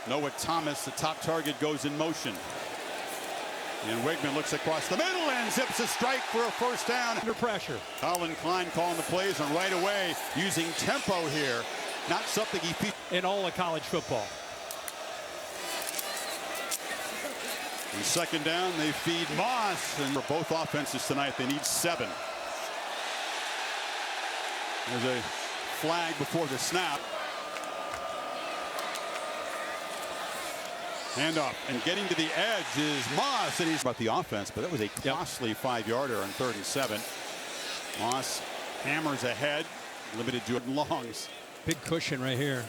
Noah Thomas, the top target, goes in motion. And Wegiman looks across the middle and zips a strike for a first down. Under pressure. Colin Klein calling the plays on right away, using tempo here. Not something he featured in all of college football. And second down, they feed Moss. And for both offenses tonight, they need 7. There's a flag before the snap. Handoff, and getting to the edge is Moss, and he's about the offense, but that was a costly 5-yarder on 3rd and 7. Moss hammers ahead, limited to longs. Big cushion right here.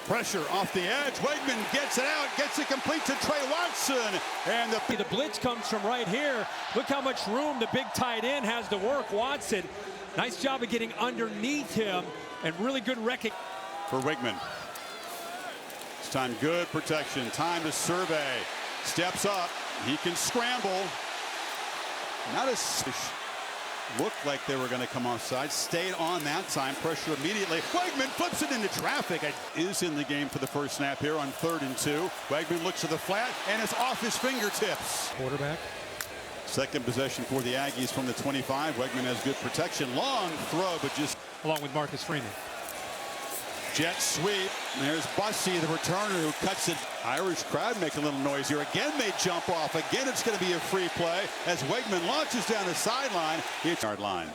Pressure off the edge. Wegiman gets it out, gets it complete to Tre Watson, and the blitz comes from right here. Look how much room the big tight end has to work. Watson, nice job of getting underneath him, and really good recognition for Wegiman. Time, good protection, time to survey, steps up, he can scramble. Not as looked like they were going to come offside, stayed on that time, pressure immediately. Wegiman flips it into traffic. Is in the game for the first snap here on 3rd and 2. Wegiman looks to the flat and it's off his fingertips. Quarterback. Second possession for the Aggies from the 25. Wegiman has good protection, long throw, but just along with Marcus Freeman. Jet sweep. There's Bussey, the returner, who cuts it. Irish crowd make a little noise here. Again, they jump off. Again, it's going to be a free play as Wegiman launches down the sideline. It's yard line.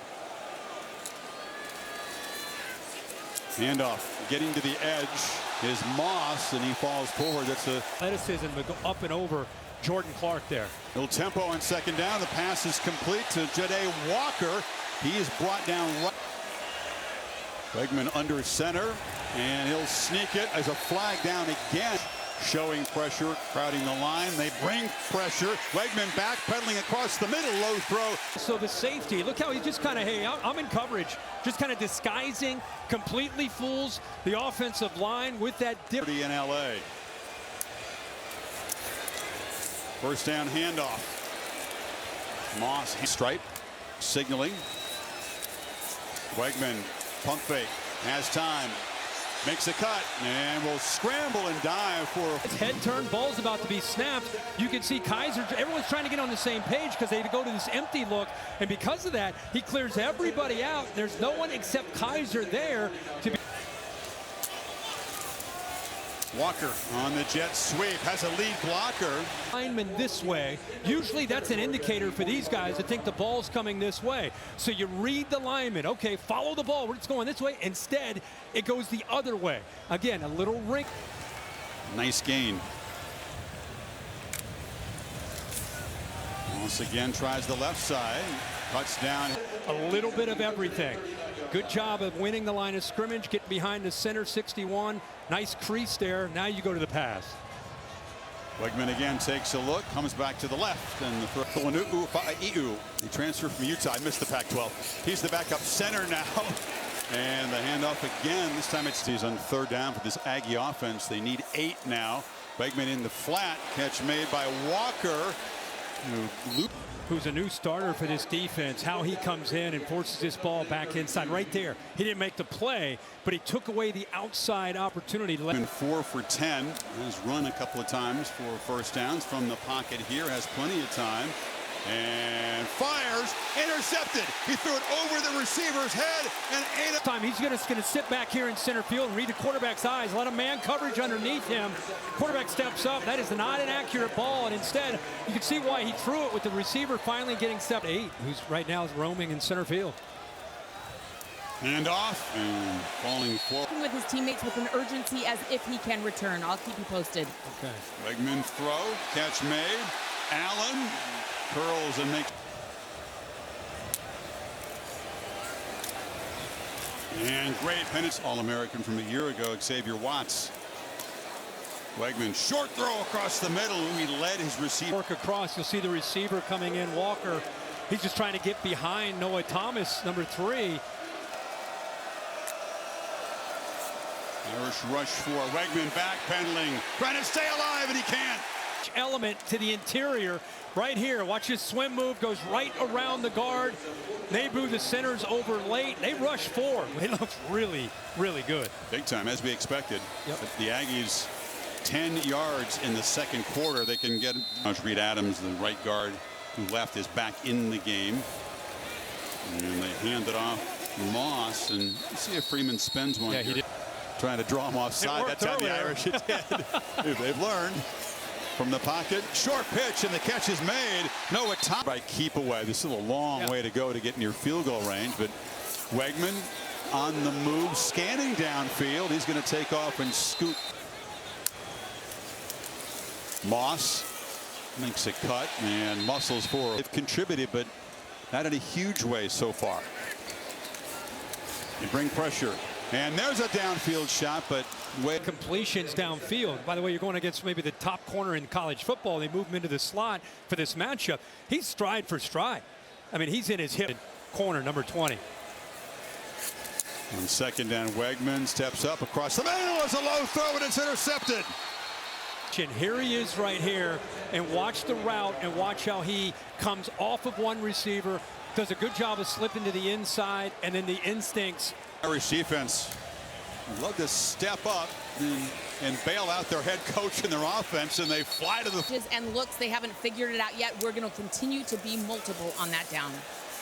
Handoff, getting to the edge is Moss, and he falls forward. That's a athleticism to go up and over Jordan Clark there. Little tempo on second down. The pass is complete to Jahdae Walker. He is brought down right. Wegiman under center, and he'll sneak it as a flag down again. Showing pressure, crowding the line. They bring pressure. Wegiman backpedaling across the middle, low throw. So the safety, look how he just kind of, hey, I'm in coverage. Just kind of disguising, completely fools the offensive line with that dip. In LA. First down handoff. Moss stripe, signaling. Wegiman pump fake, has time, makes a cut, and will scramble and dive for a head turn. Ball's about to be snapped. You can see Kiser, everyone's trying to get on the same page because they go to this empty look, and because of that, he clears everybody out. There's no one except Kiser there to be. Walker on the jet sweep, has a lead blocker. Lineman this way, usually that's an indicator for these guys to think the ball's coming this way. So you read the lineman, okay, follow the ball, it's going this way. Instead, it goes the other way. Again, a little ring. Nice gain. Once again, tries the left side, cuts down. A little bit of everything. Good job of winning the line of scrimmage, get behind the center, 61. Nice crease there. Now you go to the pass. Wegiman again takes a look, comes back to the left, and the Kolinu'u Faaiu. He transferred from Utah. I missed the Pac-12. He's the backup center now. And the handoff again. This time he's on 3rd down for this Aggie offense. They need 8 now. Wegiman in the flat. Catch made by Walker. Who's a new starter for this defense, how he comes in and forces this ball back inside right there. He didn't make the play, but he took away the outside opportunity. Been 4 for 10. Has run a couple of times for first downs from the pocket here. Has plenty of time. And fires, intercepted. He threw it over the receiver's head and ate it. Time he's going to sit back here in center field and read the quarterback's eyes. A lot of man coverage underneath him. Quarterback steps up. That is not an accurate ball, and instead you can see why he threw it with the receiver finally getting stepped. 8, who's right now is roaming in center field. Hand off and falling forward. With his teammates with an urgency as if he can return. I'll keep you posted. Okay. Wegiman throw, catch made. Allen curls and makes. And great penalty. All-American from a year ago, Xavier Watts. Wegiman short throw across the middle. He led his receiver. Work across. You'll see the receiver coming in. Walker. He's just trying to get behind Noah Thomas, number 3. Irish rush for Wegiman backpedaling, trying to stay alive, and he can't. Element to the interior right here. Watch his swim move, goes right around the guard. Nabou, the center's over late. They rush 4. It looks really, really good. Big time, as we expected. Yep. The Aggies 10 yards in the second quarter. They can get Reed Adams, the right guard who left, is back in the game. And they hand it off Moss, and see if Freeman spends one. Yeah, he did. Trying to draw him offside. That time the Irish did. They've learned. From the pocket, short pitch, and the catch is made. Noah Tom by keep away. This is a long way to go to get near field goal range, but Wegiman on the move, scanning downfield. He's going to take off and scoop. Moss makes a cut and muscles forward. They've contributed, but not in a huge way so far. They bring pressure, and there's a downfield shot, but completions downfield. By the way, you're going against maybe the top corner in college football. They move him into the slot for this matchup. He's stride for stride. I mean, he's in his hip corner, number 20. On second down, Wegiman steps up across the middle. It's a low throw, and it's intercepted. And here he is right here, and watch the route and watch how he comes off of one receiver, does a good job of slipping to the inside, and then the instincts. Irish defense love to step up and bail out their head coach and their offense, and they fly to the and looks. They haven't figured it out yet. We're going to continue to be multiple on that down.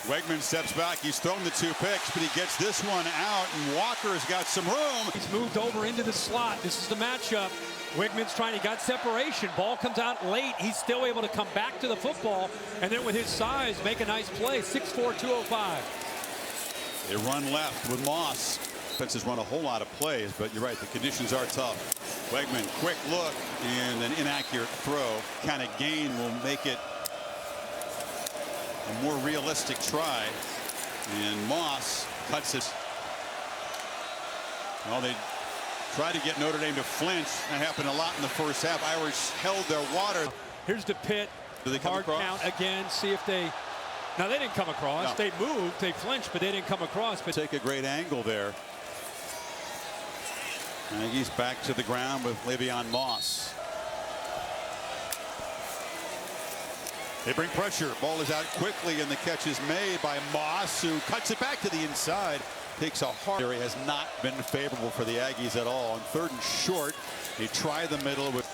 Wegiman steps back. He's thrown the 2 picks, but he gets this one out, and Walker's got some room. He's moved over into the slot. This is the matchup. Weigman's trying. He got separation. Ball comes out late. He's still able to come back to the football, and then with his size, make a nice play. 6'4", 205. They run left with Moss. Defenses run a whole lot of plays, but you're right, the conditions are tough. Wegiman, quick look, and an inaccurate throw. Kind of gain will make it a more realistic try. And Moss cuts it. Well, they tried to get Notre Dame to flinch. That happened a lot in the first half. Irish held their water. Here's the pit. Do they come hard across? Count again. See if they. Now they didn't come across. No. They moved. They flinched, but they didn't come across. But take a great angle there. And he's back to the ground with Le'Veon Moss. They bring pressure. Ball is out quickly, and the catch is made by Moss, who cuts it back to the inside. Takes a hard area. Has not been favorable for the Aggies at all. On 3rd and short, they try the middle with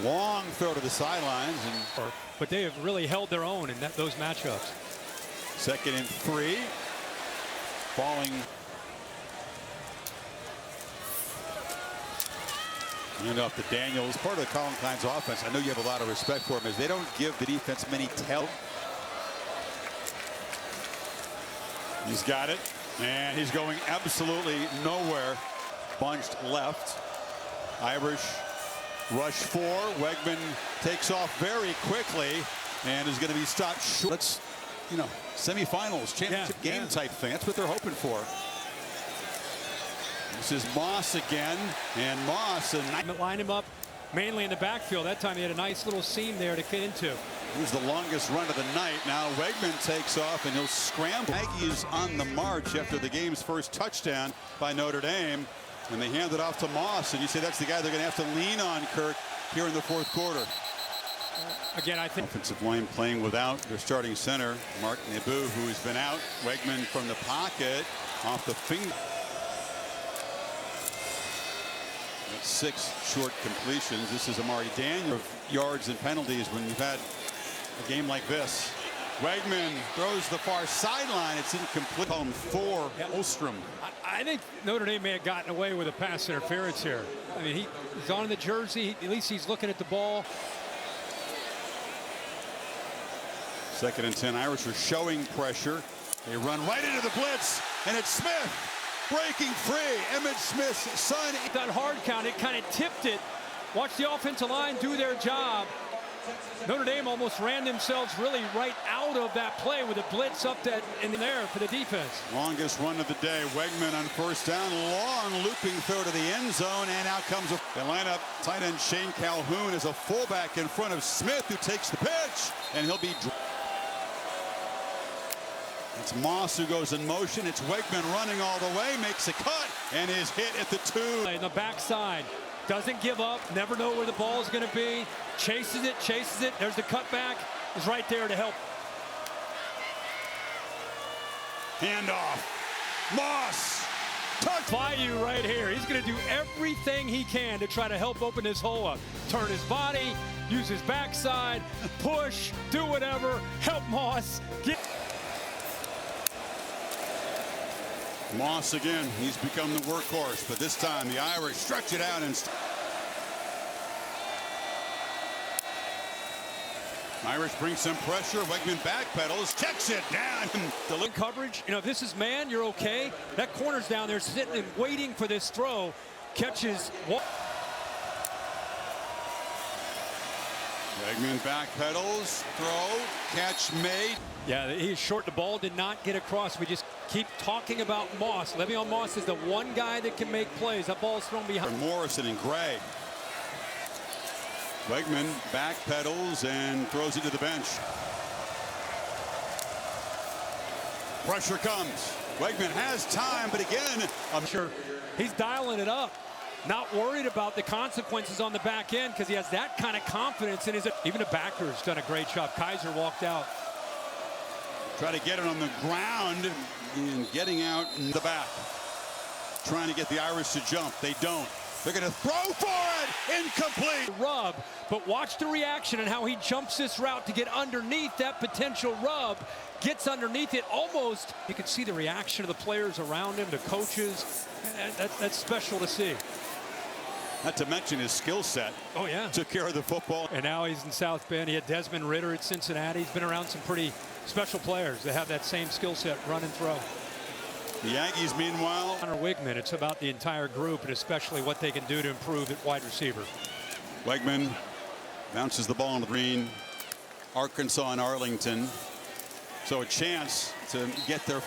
long throw to the sidelines, but they have really held their own in those matchups. 2nd and 3. Falling. Hand off to Daniels. Part of the Colin Klein's offense, I know you have a lot of respect for him, is they don't give the defense many tell. He's got it, and he's going absolutely nowhere. Bunched left. Irish rush 4. Wegiman takes off very quickly and is going to be stopped short. Let's, semifinals, championship game type thing. That's what they're hoping for. This is Moss again, and Moss line him up mainly in the backfield. That time he had a nice little seam there to get into. It was the longest run of the night. Now Wegiman takes off, and he'll scramble. Aggies on the march after the game's first touchdown by Notre Dame, and they hand it off to Moss, and you say that's the guy they're going to have to lean on, Kirk, here in the 4th quarter. Again, I think offensive line playing without their starting center, Mark Nabou, who's been out. Wegiman from the pocket, off the finger. 6 short completions. This is Amari Daniel of yards and penalties when you've had a game like this. Wegiman throws the far sideline. It's incomplete. Call him Thor Ostrom. I think Notre Dame may have gotten away with a pass interference here. I mean, he's on the jersey. At least he's looking at the ball. 2nd and 10. Irish are showing pressure. They run right into the blitz, and it's Smith breaking free. Emmitt Smith's son. That hard count, it kind of tipped it. Watch the offensive line do their job. Notre Dame almost ran themselves really right out of that play with a blitz up that in there for the defense. Longest run of the day. Wegiman on 1st down. Long looping throw to the end zone, and out comes the lineup. Tight end Shane Calhoun is a fullback in front of Smith, who takes the pitch, and he'll be. It's Moss who goes in motion. It's Wegiman running all the way, makes a cut, and is hit at the 2. In the backside, doesn't give up, never know where the ball is going to be. Chases it, chases it. There's the cutback. Is right there to help. Handoff. Moss Faaiu right here. He's going to do everything he can to try to help open this hole up. Turn his body, use his backside, push, do whatever, help Moss get. Moss again, he's become the workhorse, but this time the Irish stretch it out and Irish brings some pressure. Wegiman backpedals, checks it down. The coverage, you know, if this is man, you're okay. That corner's down there sitting and waiting for this throw. Catches. Wegiman backpedals, throw, catch made. Yeah, he's short. The ball did not get across. We just keep talking about Moss. Le'Veon Moss is the one guy that can make plays. That ball's thrown behind. Morrison and Gray. Wegiman backpedals and throws it to the bench. Pressure comes. Wegiman has time, but again, I'm sure he's dialing it up. Not worried about the consequences on the back end because he has that kind of confidence in his. Even the backer's done a great job. Kiser walked out. Try to get it on the ground and getting out in the back. Trying to get the Irish to jump. They don't. They're going to throw for it. Incomplete. Rub, but watch the reaction and how he jumps this route to get underneath that potential rub. Gets underneath it almost. You can see the reaction of the players around him, the coaches. That's special to see. Not to mention his skill set. Oh, yeah. Took care of the football. And now he's in South Bend. He had Desmond Ritter at Cincinnati. He's been around some pretty special players that have that same skill set, run and throw. The Aggies, meanwhile. Hunter Wegiman, it's about the entire group and especially what they can do to improve at wide receiver. Wegiman bounces the ball on the green. Arkansas and Arlington. So a chance to get their